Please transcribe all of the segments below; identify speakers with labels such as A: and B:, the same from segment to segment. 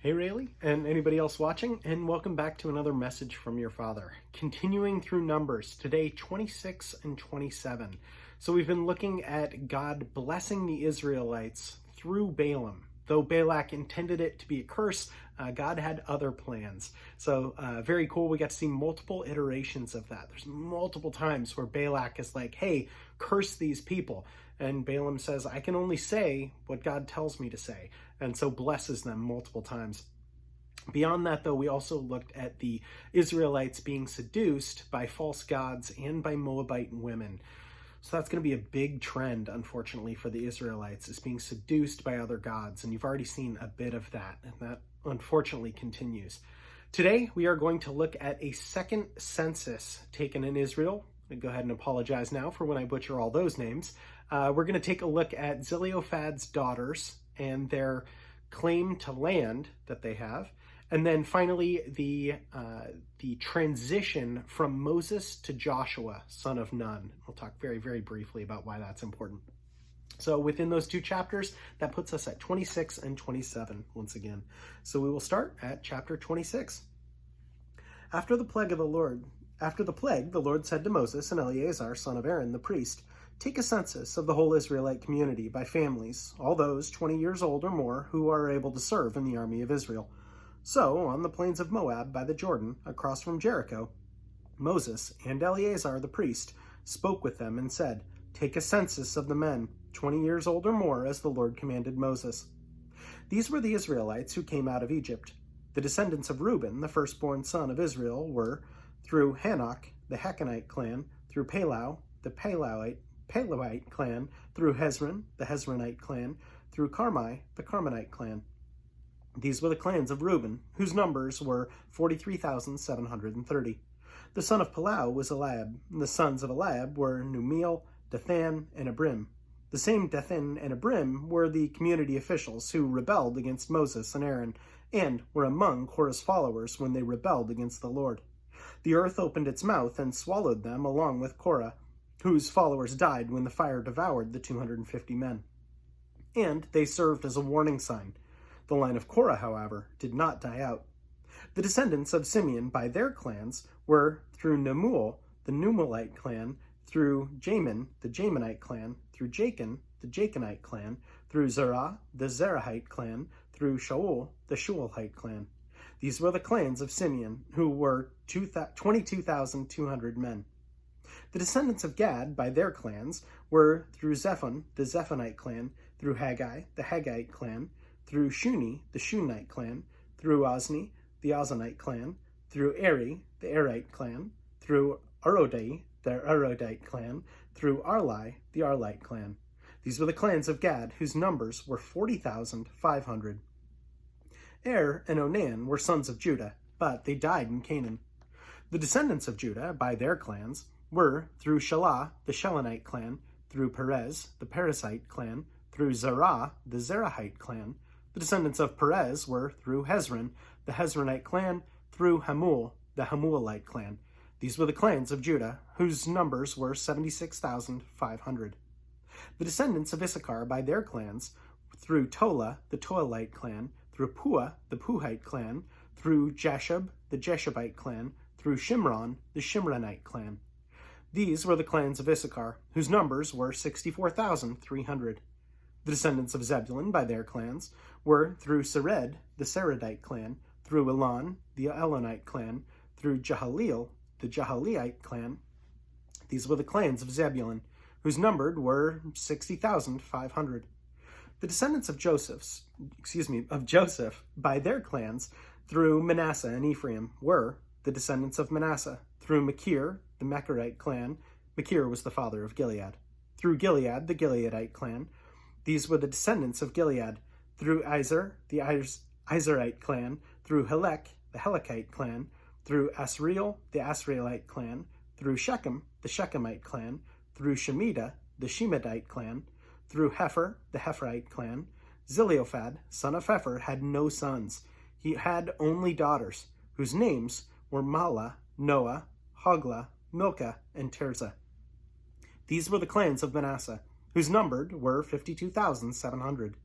A: Hey Rayleigh, and anybody else watching, and welcome back to another message from your father. Continuing through Numbers, today 26 and 27. So we've been looking at God blessing the Israelites through Balaam. Though Balak intended it to be a curse, God had other plans. So very cool, we got to see multiple iterations of that. There's multiple times where Balak is like, hey, curse these people. And Balaam says, I can only say what God tells me to say. And so blesses them multiple times. Beyond that, though, we also looked at the Israelites being seduced by false gods and by Moabite women. So that's going to be a big trend, unfortunately, for the Israelites, is being seduced by other gods. And you've already seen a bit of that, and that unfortunately continues. Today, we are going to look at a second census taken in Israel. I'll go ahead and apologize now for when I butcher all those names. We're going to take a look at Zelophehad's daughters and their claim to land that they have. And then finally, the transition from Moses to Joshua, son of Nun. We'll talk very, very briefly about why that's important. So within those two chapters, that puts us at 26 and 27 once again. So we will start at chapter 26. After the plague, the Lord said to Moses and Eleazar, son of Aaron, the priest, take a census of the whole Israelite community by families, all those 20 years old or more who are able to serve in the army of Israel. So, on the plains of Moab by the Jordan, across from Jericho, Moses and Eleazar the priest spoke with them and said, take a census of the men, 20 years old or more, as the Lord commanded Moses. These were the Israelites who came out of Egypt. The descendants of Reuben, the firstborn son of Israel, were through Hanok, the Hachanite clan, through Palau, the Palawite clan, through Hezron, the Hezronite clan, through Carmi, the Carmenite clan. These were the clans of Reuben, whose numbers were 43,730. The son of Palau was Eliab, and the sons of Eliab were Numiel, Dathan, and Abrim. The same Dathan and Abrim were the community officials who rebelled against Moses and Aaron, and were among Korah's followers when they rebelled against the Lord. The earth opened its mouth and swallowed them along with Korah, whose followers died when the fire devoured the 250 men. And they served as a warning sign. The line of Korah, however, did not die out. The descendants of Simeon by their clans were through Nemuel, the Nemuelite clan, through Jamin, the Jaminite clan, through Jachin, the Jachinite clan, through Zerah, the Zerahite clan, through Shaul, the Shaulite clan. These were the clans of Simeon, who were 22,200 men. The descendants of Gad by their clans were through Zephon, the Zephonite clan, through Haggai, the Haggite clan, through Shuni, the Shunite clan, through Ozni, the Oznite clan, through Eri, the Erite clan, through Arodai, the Arodite clan, through Arli, the Arlite clan. These were the clans of Gad, whose numbers were 40,500. Er and Onan were sons of Judah, but they died in Canaan. The descendants of Judah, by their clans, were through Shelah, the Shelonite clan, through Perez, the Perezite clan, through Zerah, the Zerahite clan. The descendants of Perez were through Hezron, the Hezronite clan, through Hamul, the Hamuelite clan. These were the clans of Judah, whose numbers were 76,500. The descendants of Issachar by their clans, through Tola, the Toelite clan, through Pua, the Puhite clan, through Jashub, the Jeshubite clan, through Shimron, the Shimronite clan. These were the clans of Issachar, whose numbers were 64,300. The descendants of Zebulun by their clans were through Sered, the Seredite clan, through Elon, the Elonite clan, through Jahaleel, the Jahaleite clan. These were the clans of Zebulun, whose numbered were 60,500. The descendants of Joseph by their clans through Manasseh and Ephraim were the descendants of Manasseh, through Machir, the Machirite clan. Machir was the father of Gilead. Through Gilead, the Gileadite clan. These were the descendants of Gilead, through Izer, the Izerite clan, through Helek, the Helekite clan, through Asriel, the Asrielite clan, through Shechem, the Shechemite clan, through Shemida, the Shemidite clan, through Hepher, the Hepherite clan. Zelophehad, son of Hepher, had no sons. He had only daughters, whose names were Mahlah, Noah, Hoglah, Milcah, and Tirzah. These were the clans of Manasseh, whose numbered were 52,700.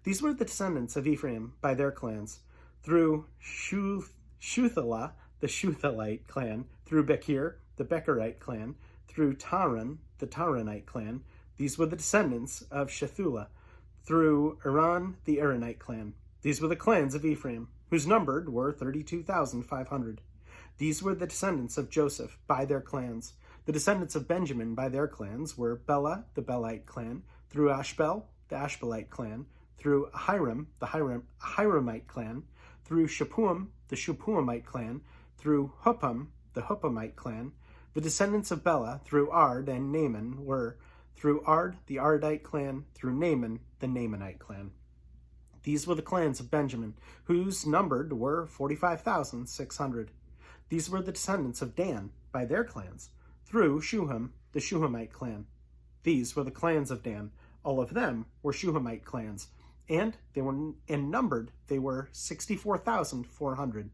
A: These were the descendants of Ephraim by their clans, through Shuthelah, the Shuthelite clan, through Bekir, the Becherite clan, through Taran, the Taranite clan. These were the descendants of Shethulah, through Iran, the Aronite clan. These were the clans of Ephraim, whose numbered were 32,500. These were the descendants of Joseph by their clans. The descendants of Benjamin by their clans were Bela, the Belite clan, through Ashbel, the Ashbelite clan, through Hiram, the Hiramite clan, through Shuppum, the Shuppuamite clan, through Huppam, the Huppamite clan. The descendants of Bela through Ard and Naaman were through Ard, the Ardite clan, through Naaman, the Naamanite clan. These were the clans of Benjamin, whose numbered were 45,600. These were the descendants of Dan by their clans, through Shuham, the Shuhamite clan. These were the clans of Dan. All of them were Shuhamite clans, and numbered they were 64,400.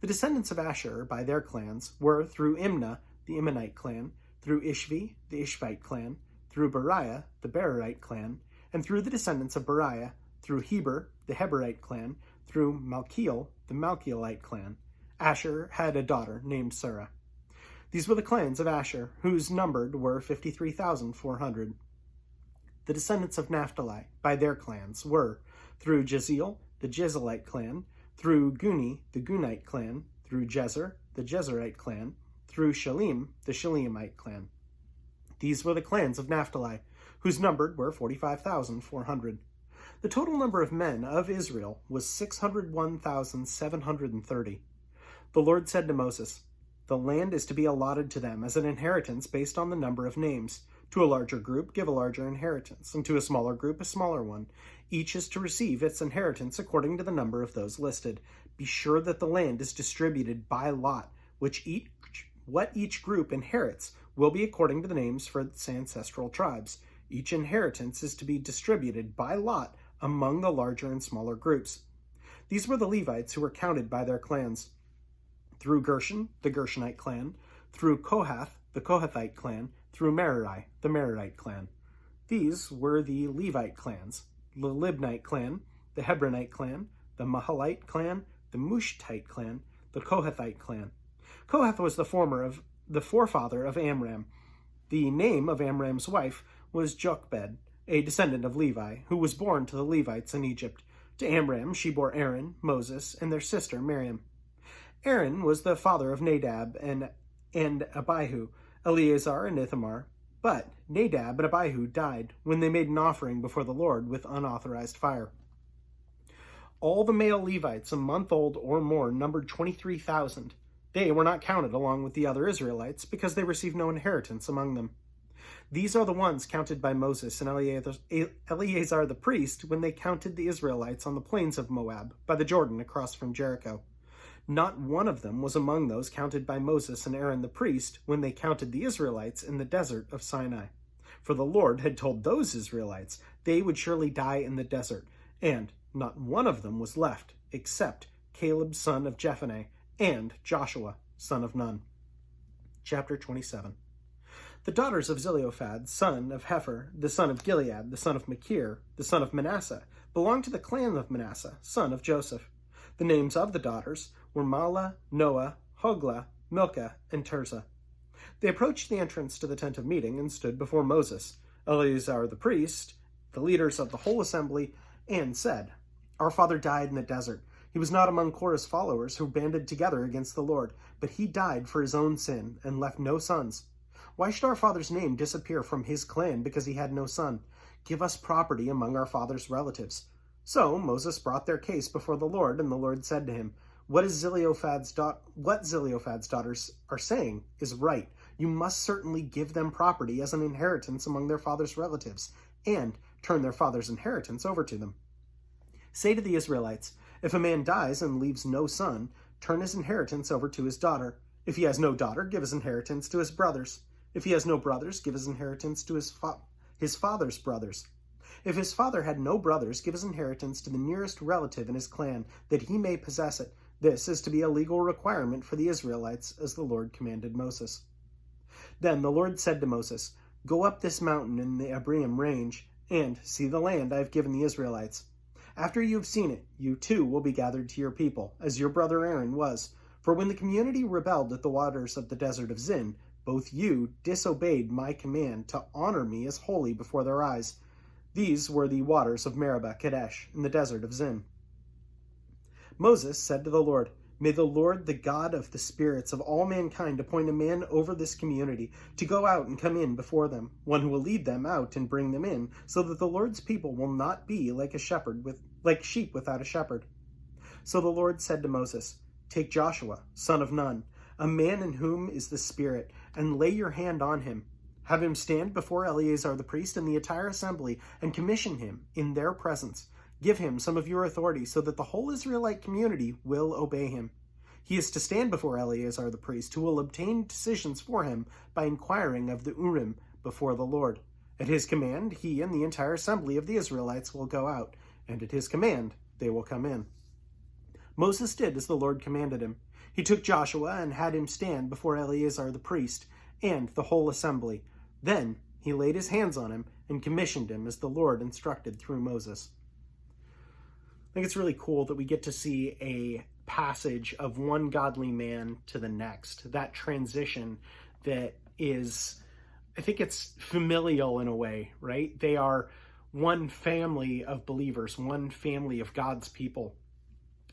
A: The descendants of Asher by their clans were through Imnah, the Imnite clan, through Ishvi, the Ishvite clan, through Beriah, the Berite clan, and through the descendants of Beriah, through Heber, the Heberite clan, through Malchiel, the Malchielite clan. Asher had a daughter named Sarah. These were the clans of Asher, whose numbered were 53,400. The descendants of Naphtali by their clans were through Jeziel, the Jezreelite clan, through Guni, the Gunite clan, through Jezer, the Jezerite clan, through Shalim, the Shaleemite clan. These were the clans of Naphtali, whose numbered were 45,400. The total number of men of Israel was 601,730. The Lord said to Moses, "The land is to be allotted to them as an inheritance based on the number of names. To a larger group, give a larger inheritance, and to a smaller group, a smaller one. Each is to receive its inheritance according to the number of those listed. Be sure that the land is distributed by lot, what each group inherits will be according to the names for its ancestral tribes. Each inheritance is to be distributed by lot among the larger and smaller groups." These were the Levites who were counted by their clans. Through Gershon, the Gershonite clan, through Kohath, the Kohathite clan, through Merari, the Merarite clan. These were the Levite clans: the Libnite clan, the Hebronite clan, the Mahalite clan, the Mushtite clan, the Kohathite clan. Kohath was the forefather of Amram. The name of Amram's wife was Jochebed, a descendant of Levi, who was born to the Levites in Egypt. To Amram she bore Aaron, Moses, and their sister Miriam. Aaron was the father of Nadab and Abihu, Eleazar and Ithamar. But Nadab and Abihu died when they made an offering before the Lord with unauthorized fire. All the male Levites a month old or more numbered 23,000. They were not counted along with the other Israelites because they received no inheritance among them. These are the ones counted by Moses and Eleazar the priest when they counted the Israelites on the plains of Moab, by the Jordan across from Jericho. Not one of them was among those counted by Moses and Aaron the priest when they counted the Israelites in the desert of Sinai. For the Lord had told those Israelites they would surely die in the desert, and not one of them was left except Caleb son of Jephunneh and Joshua son of Nun. Chapter 27. The daughters of Zelophehad, son of Hepher, the son of Gilead, the son of Machir, the son of Manasseh, belonged to the clan of Manasseh, son of Joseph. The names of the daughters were Mahlah, Noah, Hoglah, Milcah, and Tirzah. They approached the entrance to the tent of meeting and stood before Moses, Eleazar the priest, the leaders of the whole assembly, and said, "Our father died in the desert. He was not among Korah's followers who banded together against the Lord, but he died for his own sin and left no sons. Why should our father's name disappear from his clan because he had no son? Give us property among our father's relatives." So Moses brought their case before the Lord, and the Lord said to him, What Zelophehad's daughters are saying is right. You must certainly give them property as an inheritance among their father's relatives, and turn their father's inheritance over to them. Say to the Israelites, if a man dies and leaves no son, turn his inheritance over to his daughter. If he has no daughter, give his inheritance to his brothers. If he has no brothers, give his inheritance to his father's brothers. If his father had no brothers, give his inheritance to the nearest relative in his clan, that he may possess it. This is to be a legal requirement for the Israelites, as the Lord commanded Moses. Then the Lord said to Moses, Go up this mountain in the Abraham range, and see the land I have given the Israelites. After you have seen it, you too will be gathered to your people, as your brother Aaron was. For when the community rebelled at the waters of the desert of Zin, both you disobeyed my command to honor me as holy before their eyes. These were the waters of Meribah Kadesh in the desert of Zin. Moses said to the Lord, May the Lord, the God of the spirits of all mankind, appoint a man over this community to go out and come in before them, one who will lead them out and bring them in, so that the Lord's people will not be like sheep without a shepherd. So the Lord said to Moses, Take Joshua, son of Nun, a man in whom is the Spirit, and lay your hand on him. Have him stand before Eleazar the priest and the entire assembly, and commission him in their presence. Give him some of your authority, so that the whole Israelite community will obey him. He is to stand before Eleazar the priest, who will obtain decisions for him by inquiring of the Urim before the Lord. At his command, he and the entire assembly of the Israelites will go out, and at his command, they will come in. Moses did as the Lord commanded him. He took Joshua and had him stand before Eleazar the priest and the whole assembly. Then he laid his hands on him and commissioned him as the Lord instructed through Moses. I think it's really cool that we get to see a passage of one godly man to the next. That transition that is, I think it's familial in a way, right? They are one family of believers, one family of God's people.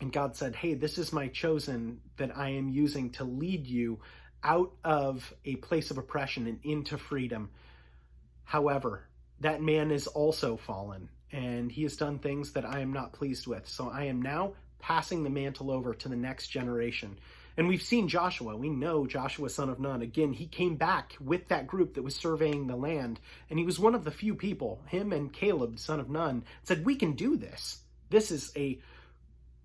A: And God said, hey, this is my chosen that I am using to lead you out of a place of oppression and into freedom. However, that man is also fallen, and he has done things that I am not pleased with. So I am now passing the mantle over to the next generation. And we've seen Joshua. We know Joshua, son of Nun. Again, he came back with that group that was surveying the land. And he was one of the few people, him and Caleb, son of Nun, said, we can do this. This is a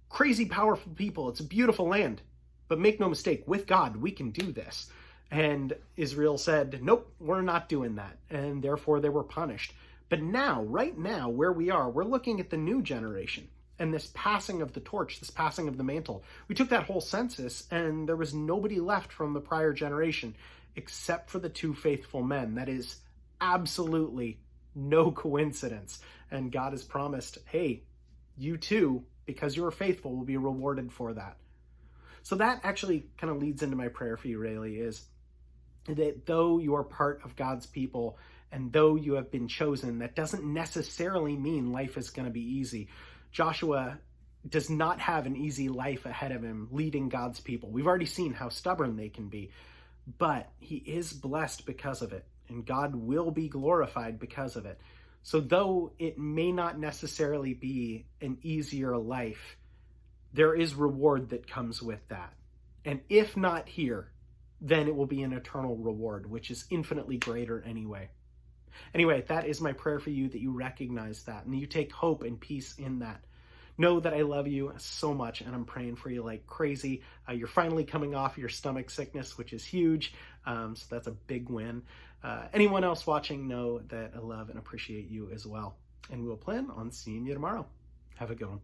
A: crazy, powerful people. It's a beautiful land. But make no mistake, with God, we can do this. And Israel said, nope, we're not doing that. And therefore they were punished. But now, right now, where we are, we're looking at the new generation and this passing of the torch, this passing of the mantle. We took that whole census and there was nobody left from the prior generation except for the two faithful men. That is absolutely no coincidence. And God has promised, hey, you too, because you are faithful, will be rewarded for that. So that actually kind of leads into my prayer for you, really, is that though you are part of God's people and though you have been chosen, that doesn't necessarily mean life is going to be easy. Joshua does not have an easy life ahead of him leading God's people. We've already seen how stubborn they can be, but he is blessed because of it, and God will be glorified because of it. So though it may not necessarily be an easier life, there is reward that comes with that. And if not here, then it will be an eternal reward, which is infinitely greater anyway. Anyway, that is my prayer for you, that you recognize that and you take hope and peace in that. Know that I love you so much, and I'm praying for you like crazy. You're finally coming off your stomach sickness, which is huge. So that's a big win. Anyone else watching, know that I love and appreciate you as well. And we'll plan on seeing you tomorrow. Have a good one.